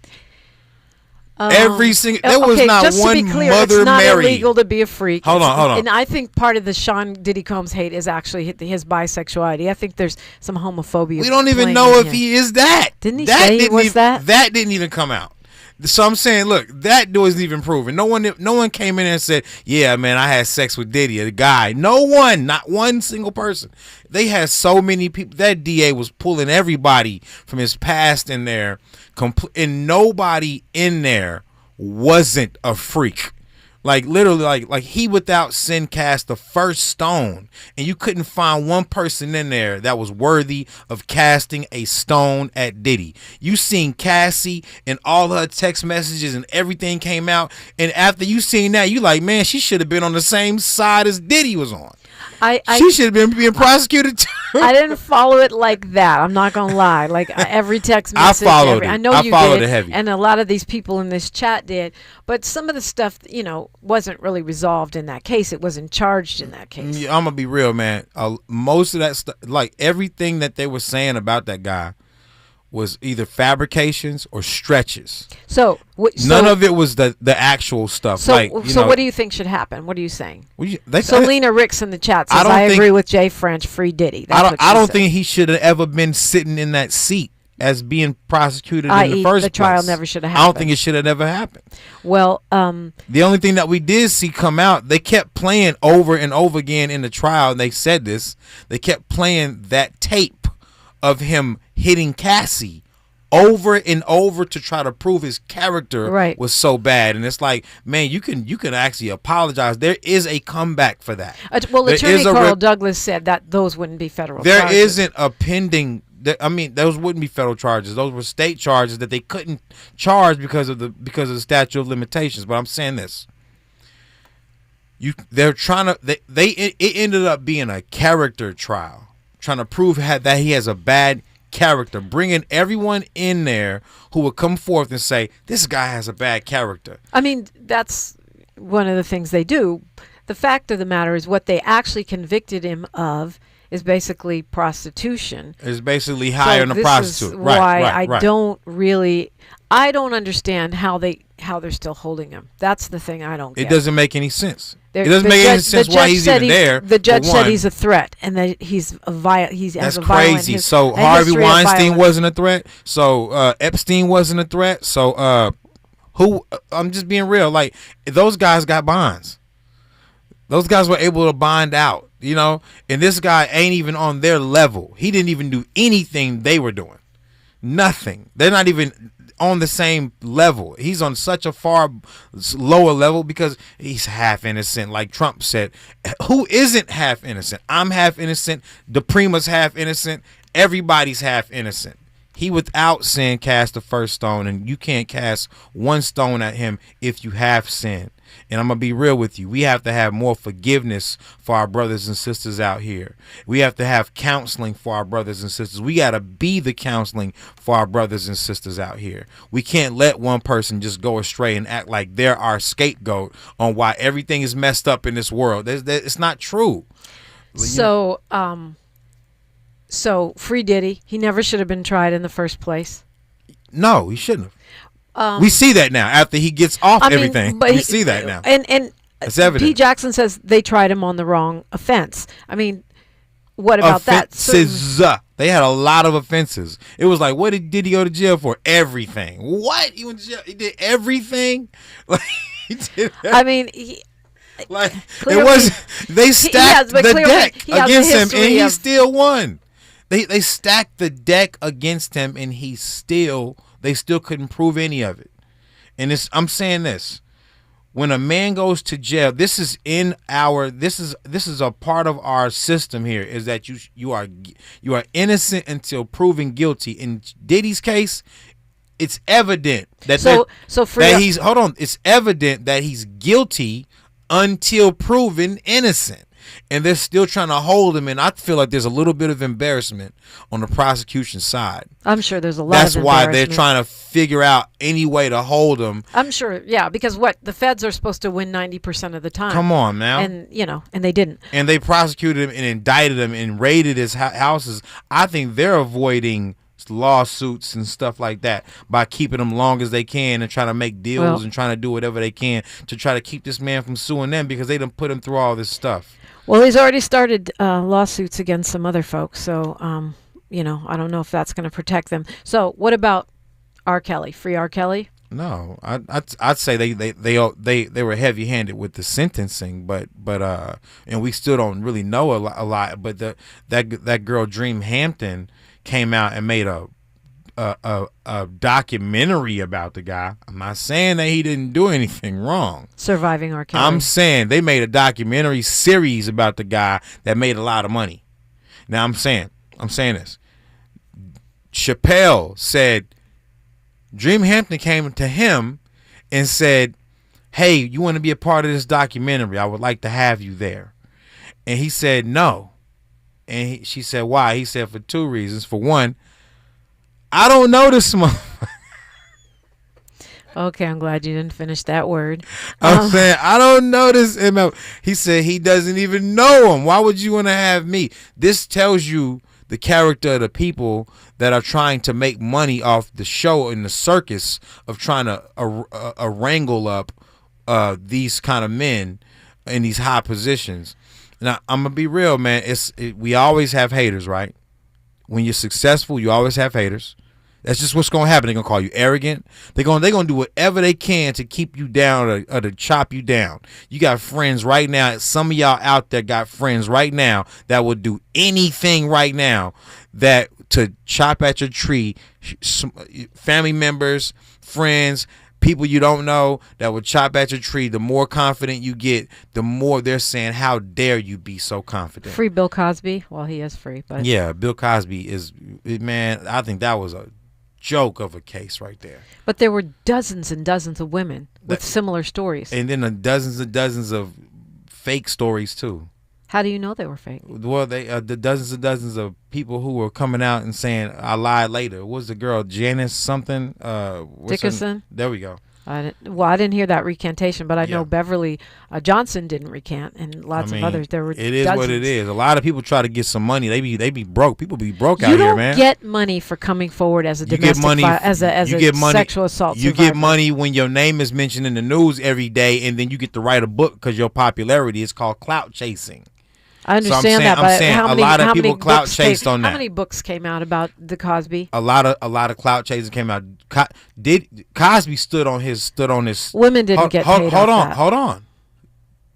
Every single there was not just one to be clear, Mother it's not Mary. illegal to be a freak. Hold on. And I think part of the Sean Diddy Combs hate is actually his bisexuality. I think there's some homophobia. We don't even know if he is that. Didn't he say he was that? That didn't even come out. So I'm saying, look, that wasn't even proven. No one came in and said, "Yeah, man, I had sex with Diddy, a guy." No one, not one single person. They had so many people. That DA was pulling everybody from his past in there, and nobody in there wasn't a freak. Like literally, like he without sin cast the first stone, and you couldn't find one person in there that was worthy of casting a stone at Diddy. You seen Cassie and all her text messages and everything came out, and after you seen that, you like, man, she should have been on the same side as Diddy was on. She should have been being prosecuted too. I didn't follow it like that. I'm not gonna lie. Like every text message, I know you followed did, it heavy. And a lot of these people in this chat did. But some of the stuff, wasn't really resolved in that case. It wasn't charged in that case. Yeah, I'm gonna be real, man. Most of that stuff, like everything that they were saying about that guy, was either fabrications or stretches. So none of it was the actual stuff. So, what do you think should happen? What are you saying? Lena Ricks in the chat says, I agree with Jay French, free Diddy. I don't think he should have ever been sitting in that seat as being prosecuted in the first place. The trial never should have happened. I don't think it should have never happened. Well, the only thing that we did see come out, they kept playing over and over again in the trial, and they said this. They kept playing that tape of him hitting Cassie over and over to try to prove his character was so bad. And it's like, man, you can actually apologize. There is a comeback for that. Attorney Carl Douglas said that those wouldn't be federal charges. There isn't a pending. I mean, those wouldn't be federal charges. Those were state charges that they couldn't charge because of the statute of limitations. But I'm saying this. They're trying to. It ended up being a character trial, trying to prove that he has a bad character, bringing everyone in there who would come forth and say, this guy has a bad character. I mean, that's one of the things they do. The fact of the matter is what they actually convicted him of is basically prostitution. It's basically hiring a prostitute. This is why I don't understand how they're still holding him. That's the thing I don't get. It doesn't make any sense. It doesn't make any sense why he's even there. The judge said he's a threat and that he's a violent. That's crazy. So Harvey Weinstein wasn't a threat. So Epstein wasn't a threat. So I'm just being real. Like, those guys got bonds. Those guys were able to bond out, and this guy ain't even on their level. He didn't even do anything they were doing. Nothing. They're not even on the same level. He's on such a far lower level because he's half innocent, like Trump said. Who isn't half innocent? I'm half innocent. DiPrima's half innocent. Everybody's half innocent. He without sin cast the first stone, and you can't cast one stone at him if you have sin. And I'm going to be real with you. We have to have more forgiveness for our brothers and sisters out here. We have to have counseling for our brothers and sisters. We got to be the counseling for our brothers and sisters out here. We can't let one person just go astray and act like they're our scapegoat on why everything is messed up in this world. It's not true. So, so free Diddy. He never should have been tried in the first place. No, he shouldn't have. We see that now after he gets off everything. We see that now. And it's evident. P. Jackson says they tried him on the wrong offense. I mean, what about that? They had a lot of offenses. It was like, what did he go to jail for? Everything. What? He went to jail. He did everything? Like, he did everything. I mean, like it was. They stacked the deck against him, and he still won. They stacked the deck against him, and they still couldn't prove any of it. And I'm saying this: when a man goes to jail, this is a part of our system here. Is that you are innocent until proven guilty. In Diddy's case, it's evident that it's evident that he's guilty until proven innocent. And they're still trying to hold him, and I feel like there's a little bit of embarrassment on the prosecution side. I'm sure there's a lot That's of why they're trying to figure out any way to hold him. I'm sure, yeah, because the feds are supposed to win 90% of the time. Come on now. And, and they didn't. And they prosecuted him and indicted him and raided his houses. I think they're avoiding lawsuits and stuff like that by keeping them long as they can and trying to make deals and trying to do whatever they can to try to keep this man from suing them because they done put him through all this stuff. Well, he's already started lawsuits against some other folks, so I don't know if that's going to protect them. So, what about R. Kelly? Free R. Kelly? No, I'd say they were heavy-handed with the sentencing, but and we still don't really know a lot. But that girl Dream Hampton came out and made a documentary about the guy. I'm not saying that he didn't do anything wrong. Surviving R. Kelly. I'm saying they made a documentary series about the guy that made a lot of money. Now I'm saying this. Chappelle said Dream Hampton came to him and said, "Hey, you want to be a part of this documentary? I would like to have you there." And he said no. And she said, "Why?" He said, "For two reasons. For one, I don't know this motherfucker." Okay, I'm glad you didn't finish that word. I'm saying, I don't know this ML. He said he doesn't even know him. Why would you want to have me? This tells you the character of the people that are trying to make money off the show and the circus of trying to wrangle up these kind of men in these high positions. Now, I'm going to be real, man. We always have haters, right? When you're successful, you always have haters. That's just what's going to happen. They're going to call you arrogant. They're going to do whatever they can to keep you down or to chop you down. You got friends right now. Some of y'all out there got friends right now that would do anything right now to chop at your tree. Family members, friends, people you don't know that would chop at your tree. The more confident you get, the more they're saying, "How dare you be so confident?" Free Bill Cosby. Well, he is free, but yeah, Bill Cosby is, man, I think that was a joke of a case right there. But there were dozens and dozens of women with similar stories, and then dozens and dozens of fake stories too. How do you know they were fake? Well, the dozens and dozens of people who were coming out and saying, "I lied later." What was the girl, Janice something? Dickerson. There we go. I didn't hear that recantation, but I know Beverly Johnson didn't recant, and lots of others. There were. It is dozens. what it is. A lot of people try to get some money. They be broke. People be broke out here, man. You don't get money for coming forward as a domestic as a sexual assault survivor. You get money when your name is mentioned in the news every day, and then you get to write a book because your popularity is called clout chasing. I understand that, but how many clout chased on that. How many books came out about the Cosby? A lot of clout chasing came out. Cosby stood on his. Women didn't get paid. Hold on.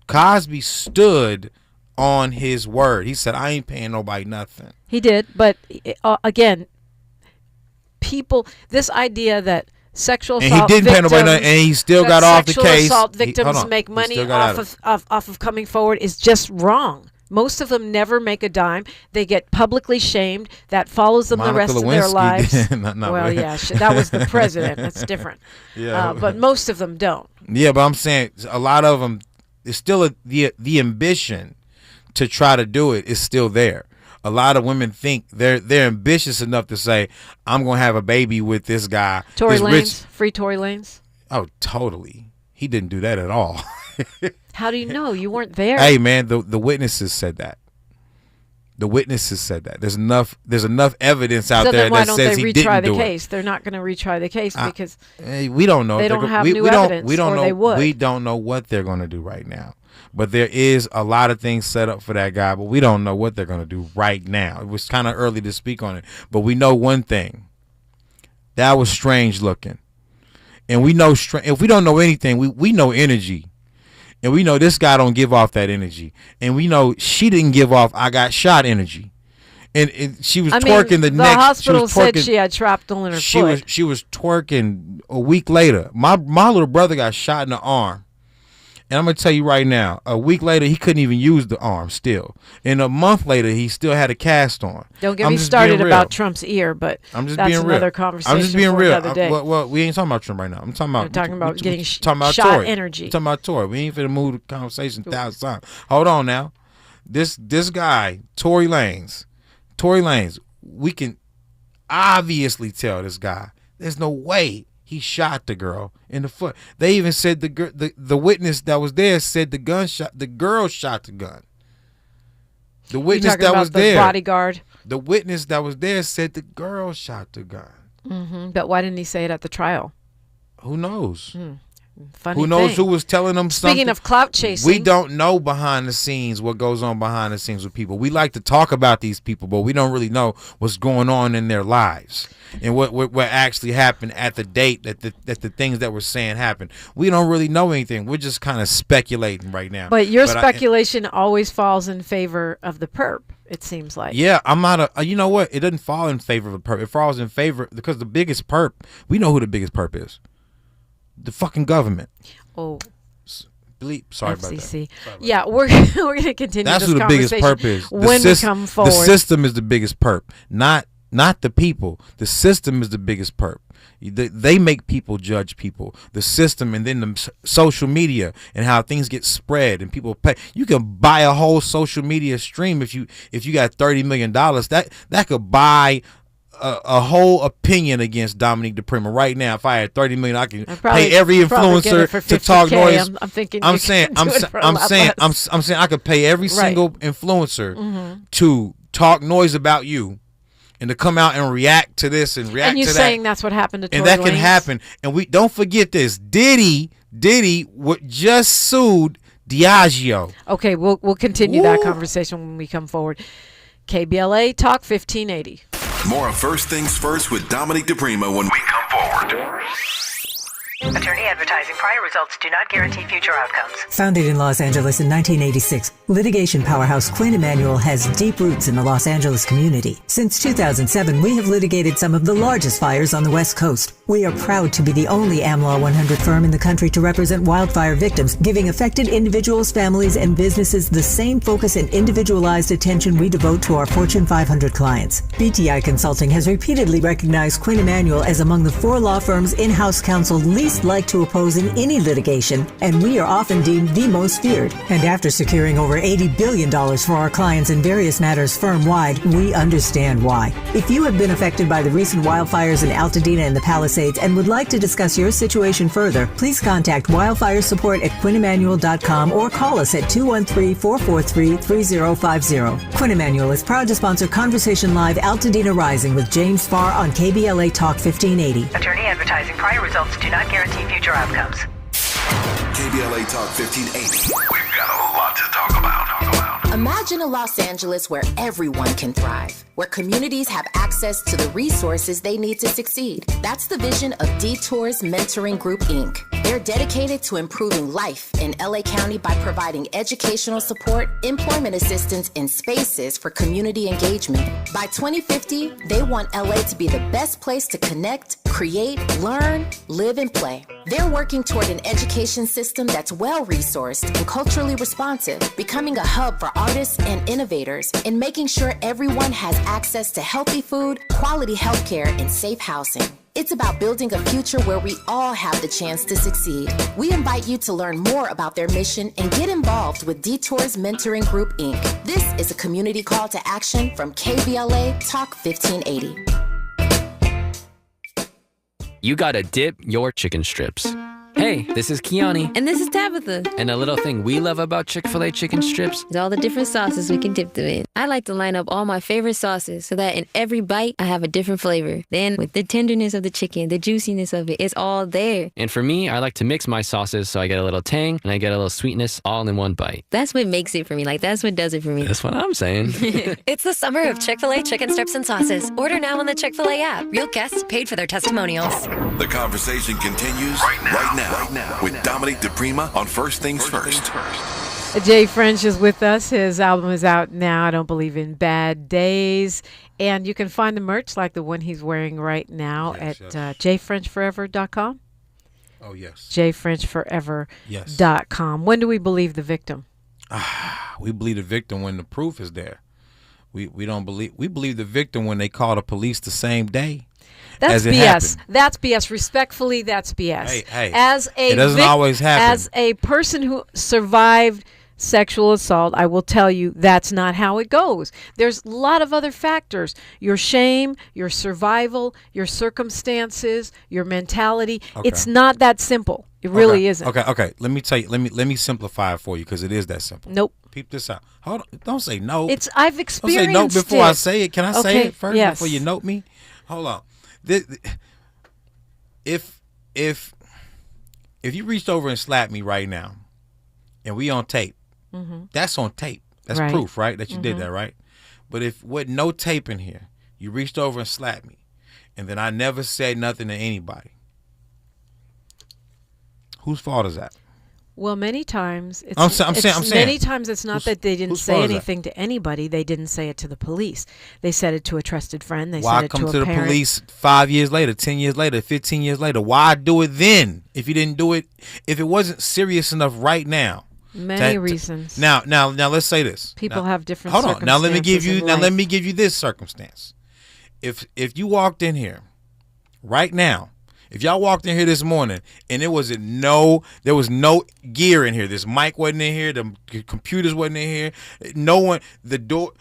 Cosby stood on his word. He said, "I ain't paying nobody nothing." He did, but again, this idea that sexual assault and he didn't victims, pay nobody nothing, and he still got off the case. Sexual assault victims make money off of coming forward is just wrong. Most of them never make a dime. They get publicly shamed. That follows them the rest of their lives. That was the president. That's different. Yeah. But most of them don't. Yeah, but I'm saying a lot of them, it's still the ambition to try to do it is still there. A lot of women think they're ambitious enough to say, I'm going to have a baby with this guy. Tory Lanez, free Tory Lanez. Oh, totally. He didn't do that at all. How do you know? You weren't there. Hey, man, the witnesses said that. The witnesses said that. There's enough evidence out there that says he didn't do it. Then why don't they retry the case? They're not going to retry the case because we don't know. They don't have new evidence, we don't or know, they would. We don't know what they're going to do right now. But there is a lot of things set up for that guy, but we don't know what they're going to do right now. It was kind of early to speak on it, but we know one thing. That was strange looking. And we know, if we don't know anything, we know energy. And we know this guy don't give off that energy. And we know she didn't give off I got shot energy. And she was twerking the next. The hospital said she had shrapnel in her foot. She was twerking a week later. My little brother got shot in the arm. And I'm going to tell you right now, a week later, he couldn't even use the arm still. And a month later, he still had a cast on. Don't get me started about Trump's ear, but that's another conversation. I'm just being real. Another day. Well, we ain't talking about Trump right now. I'm talking about getting shot Tory. Energy. I'm talking about Tory. We ain't finna move the conversation 1,000 times. Hold on now. This guy, Tory Lanez, we can obviously tell this guy, there's no way he shot the girl in the foot. They even said the witness that was there said the girl shot the gun. The witness that was there, bodyguard. The witness that was there said the girl shot the gun. Mm-hmm. But why didn't he say it at the trial? Who knows? Funny Who knows thing. who was telling them something? Speaking of clout chasing, we don't know behind the scenes what goes on behind the scenes with people. We like to talk about these people, but we don't really know what's going on in their lives and what actually happened at the date that the things that we're saying happened. We don't really know anything. We're just kind of speculating right now. But your speculation always falls in favor of the perp. It seems like. Yeah, I'm not you know what? It doesn't fall in favor of the perp. It falls in favor because the biggest perp. We know who the biggest perp is. The fucking government. Oh. Bleep. Sorry FCC. about that. Yeah, we're going to continue That's this who the biggest perp is. When we come forward. The system is the biggest perp, not the people. The system is the biggest perp. They make people judge people. The system, and then the social media and how things get spread and people pay. You can buy a whole social media stream if you got $30 million. That could buy a whole opinion against Dominique DiPrima right now. If I had $30 million, I can pay every influencer to talk noise. I'm saying I could pay every single influencer to talk noise about you and to come out and react to this and react to that. And you're saying that's what happened to Tory Lanez? And that can Lanez? happen. And we don't forget this. Diddy just sued Diageo. Okay, we'll continue that conversation when we come forward. KBLA Talk 1580. More of First Things First with Dominique DiPrima when we come forward. Attorney advertising. Prior results do not guarantee future outcomes. Founded in Los Angeles in 1986, litigation powerhouse Quinn Emanuel has deep roots in the Los Angeles community. Since 2007, we have litigated some of the largest fires on the West Coast. We are proud to be the only Amylah 100 firm in the country to represent wildfire victims, giving affected individuals, families, and businesses the same focus and individualized attention we devote to our Fortune 500 clients. BTI Consulting has repeatedly recognized Quinn Emanuel as among the 4 law firms in-house counsel least like to oppose in any litigation, and we are often deemed the most feared. And after securing over $80 billion for our clients in various matters firm-wide, we understand why. If you have been affected by the recent wildfires in Altadena and the Palisades and would like to discuss your situation further, please contact wildfire support at QuinnEmanuel.com or call us at 213-443-3050. Quinn Emanuel is proud to sponsor Conversation Live Altadena Rising with James Farr on KBLA Talk 1580. Attorney advertising. Prior results do not guarantee future outcomes. KBLA Talk 1580. We've got a lot to talk about. Imagine a Los Angeles where everyone can thrive, where communities have access to the resources they need to succeed. That's the vision of Detours Mentoring Group, Inc. They're dedicated to improving life in LA County by providing educational support, employment assistance, and spaces for community engagement. By 2050, they want LA to be the best place to connect, create, learn, live, and play. They're working toward an education system that's well-resourced and culturally responsive, becoming a hub for artists and innovators, and making sure everyone has access to healthy food, quality healthcare, and safe housing. It's about building a future where we all have the chance to succeed. We invite you to learn more about their mission and get involved with Detours Mentoring Group, Inc. This is a community call to action from KBLA Talk 1580. You gotta dip your chicken strips. Hey, this is Kiani. And this is Tabitha. And a little thing we love about Chick-fil-A chicken strips is all the different sauces we can dip them in. I like to line up all my favorite sauces so that in every bite, I have a different flavor. Then, with the tenderness of the chicken, the juiciness of it, it's all there. And for me, I like to mix my sauces so I get a little tang and I get a little sweetness all in one bite. That's what makes it for me. Like, that's what does it for me. That's what I'm saying. It's the summer of Chick-fil-A chicken strips and sauces. Order now on the Chick-fil-A app. Real guests paid for their testimonials. The conversation continues right now with Dominique DiPrima on First Things First. Jay French is with us. His album is out now. I Don't Believe in Bad Days. And you can find the merch like the one he's wearing right now at jfrenchforever.com. Oh, yes. jfrenchforever.com. When do we believe the victim? We believe the victim when the proof is there. We believe the victim when they call the police the same day. That's BS. Happened. That's BS. Respectfully, that's BS. Hey, it doesn't always happen. As a person who survived sexual assault, I will tell you that's not how it goes. There's a lot of other factors. Your shame, your survival, your circumstances, your mentality. Okay. It's not that simple. It really isn't. Okay. Let me tell you. Let me simplify it for you because it is that simple. Nope. Peep this out. Hold on. Don't say no. I've experienced it. Don't say no before I say it. Can I say it first before you note me? Hold on. If you reached over and slapped me right now, and we on tape, that's on tape. That's proof, right? That you did that, right? But if with no tape in here, you reached over and slapped me, and then I never said nothing to anybody, whose fault is that? Well, many times it's not that they didn't say anything to anybody. They didn't say it to the police. They said it to a trusted friend. They said it to a parent. Why come to the police 5 years later, 10 years later, 15 years later? Why do it then? If you didn't do it, if it wasn't serious enough right now. Many reasons. Now let's say this. People have different circumstances. Hold on. Let me give you this circumstance. If you walked in here right now, if y'all walked in here this morning and there was no gear in here, this mic wasn't in here, the computers wasn't in here, no one, the door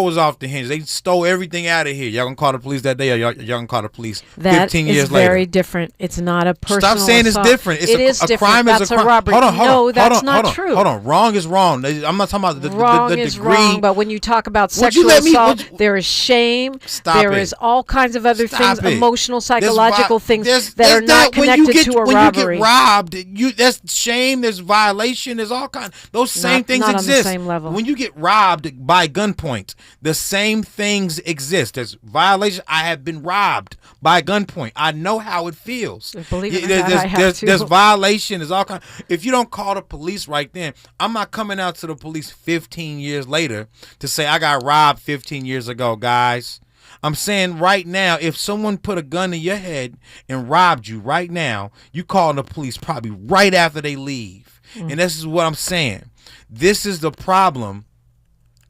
was off the hinge. They stole everything out of here. Y'all gonna call the police that day, or y'all gonna call the police 15 years later? That is very different. It's not a personal Stop saying assault. It's different. It is different. Crime that's is a crime. robbery. No, that's not true. Hold on. Wrong is wrong. I'm not talking about the wrong is degree. wrong, but when you talk about sexual assault, there is shame. There is all kinds of other things, emotional, psychological things that are not connected to a robbery. When you get robbed, that's shame. There's violation. There's all kinds. Those same things exist. Not on the same level. When you get robbed by gunpoint, the same things exist. There's violation. I have been robbed by gunpoint. I know how it feels. Believe it or not, I have too. There's violation. There's all kinds. If you don't call the police right then, I'm not coming out to the police 15 years later to say I got robbed 15 years ago, guys. I'm saying right now, if someone put a gun in your head and robbed you right now, you call the police probably right after they leave. And this is what I'm saying. This is the problem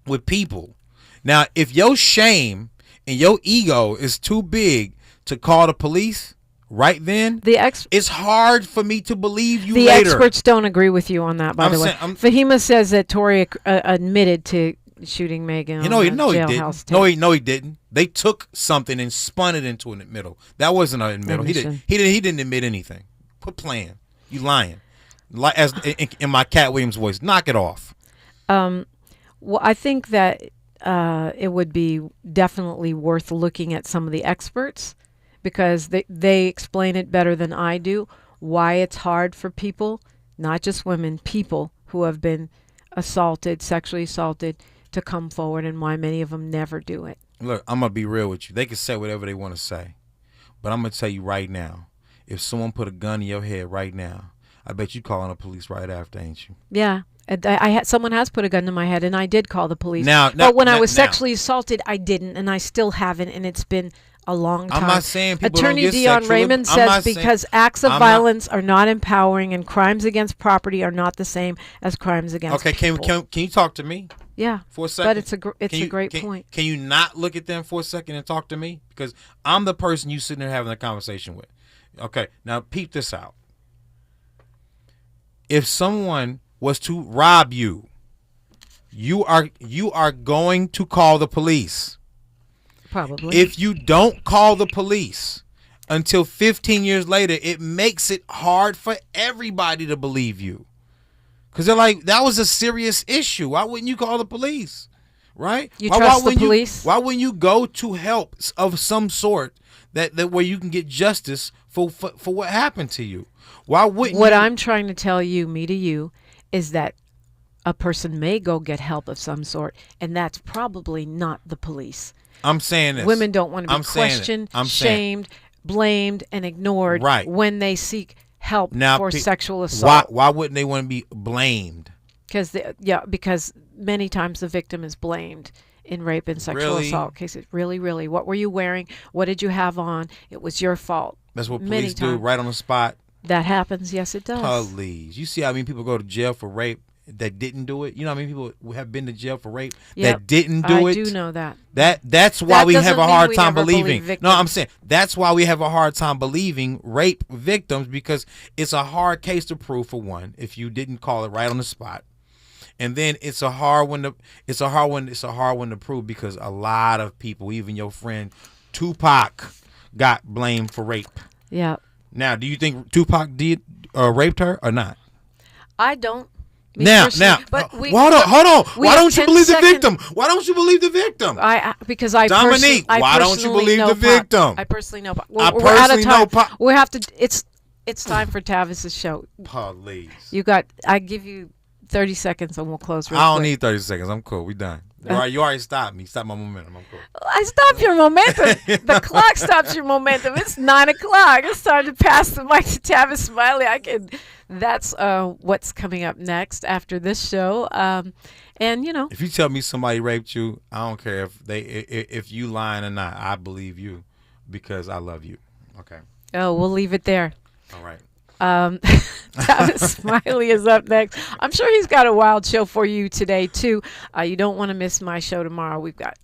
with people. Now, if your shame and your ego is too big to call the police right then, it's hard for me to believe you later. The experts don't agree with you on that, by the way. Fahima says that Tory admitted to shooting Megan. He didn't. No, he didn't. They took something and spun it into an admittal. That wasn't an admittal. He didn't admit anything. Quit playing. You lying. As in my Cat Williams voice, knock it off. Well, I think that it would be definitely worth looking at some of the experts because they explain it better than I do, why it's hard for people, not just women, people who have been assaulted, sexually assaulted, to come forward and why many of them never do it. Look, I'm going to be real with you. They can say whatever they want to say, but I'm going to tell you right now, if someone put a gun in your head right now, I bet you calling the police right after, ain't you? Yeah. I had someone has put a gun to my head, and I did call the police. But when I was sexually assaulted, I didn't, and I still haven't, and it's been a long time. I'm not saying people Attorney don't get Dion sexual. Raymond says because acts of violence are not empowering, and crimes against property are not the same as crimes against people. Can you talk to me? Yeah, for a second. But it's a great point. Can you not look at them for a second and talk to me? Because I'm the person you sitting there having a conversation with. Okay, now peep this out. If someone was to rob you, you are going to call the police. Probably. If you don't call the police until 15 years later, it makes it hard for everybody to believe you. Because they're like, that was a serious issue. Why wouldn't you call the police? Right? You trust the police? Why wouldn't you go to help of some sort that where you can get justice for what happened to you? Why wouldn't What I'm trying to tell you, me to you, is that a person may go get help of some sort, and that's probably not the police. I'm saying this. Women don't want to be questioned, shamed, blamed, and ignored when they seek help for sexual assault. Why wouldn't they want to be blamed? Because many times the victim is blamed in rape and sexual assault cases. Really. What were you wearing? What did you have on? It was your fault. That's what police do right on the spot. That happens. Yes, it does. Police. You see how many people go to jail for rape that didn't do it? You know how many people have been to jail for rape that didn't do it? I do know that. That's why we have a hard time believing. No, I'm saying that's why we have a hard time believing rape victims, because it's a hard case to prove, for one, if you didn't call it right on the spot. And then it's a hard one to prove, because a lot of people, even your friend Tupac, got blamed for rape. Yeah. Now, do you think Tupac did raped her or not? I don't. Now, hold on. Why don't you believe the victim? Why don't you believe the victim? Dominique, why don't you believe the victim? I personally know. We're out of time. We have to. It's time for Tavis's show. Police. I give you 30 seconds and we'll close real quick. I don't quick. need 30 seconds. I'm cool. We done. You already stopped me. Stop my momentum. I'm cool. I stopped your momentum. The clock stops your momentum. It's 9 o'clock. It's time to pass the mic to Tavis Smiley. That's what's coming up next after this show. And if you tell me somebody raped you, I don't care if you lying or not. I believe you because I love you. Okay. Oh, we'll leave it there. All right. Tavis Smiley is up next. I'm sure he's got a wild show for you today too. You don't want to miss my show tomorrow. We've got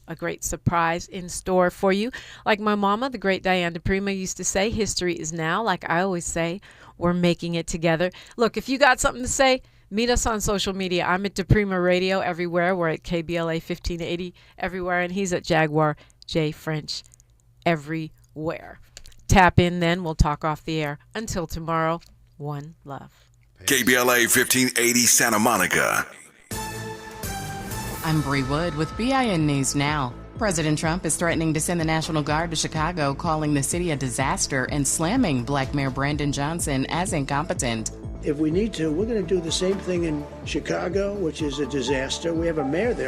a great surprise in store for you. Like my mama, the great Diane DiPrima, used to say, history is now. Like I always say, we're making it together. Look, if you got something to say, meet us on social media. I'm at DiPrima Radio everywhere. We're at KBLA 1580 everywhere, and he's at Jaguar J French everywhere. Tap in then. We'll talk off the air. Until tomorrow, one love. KBLA 1580 Santa Monica. I'm Bree Wood with BIN News Now. President Trump is threatening to send the National Guard to Chicago, calling the city a disaster and slamming Black Mayor Brandon Johnson as incompetent. If we need to, we're going to do the same thing in Chicago, which is a disaster. We have a mayor there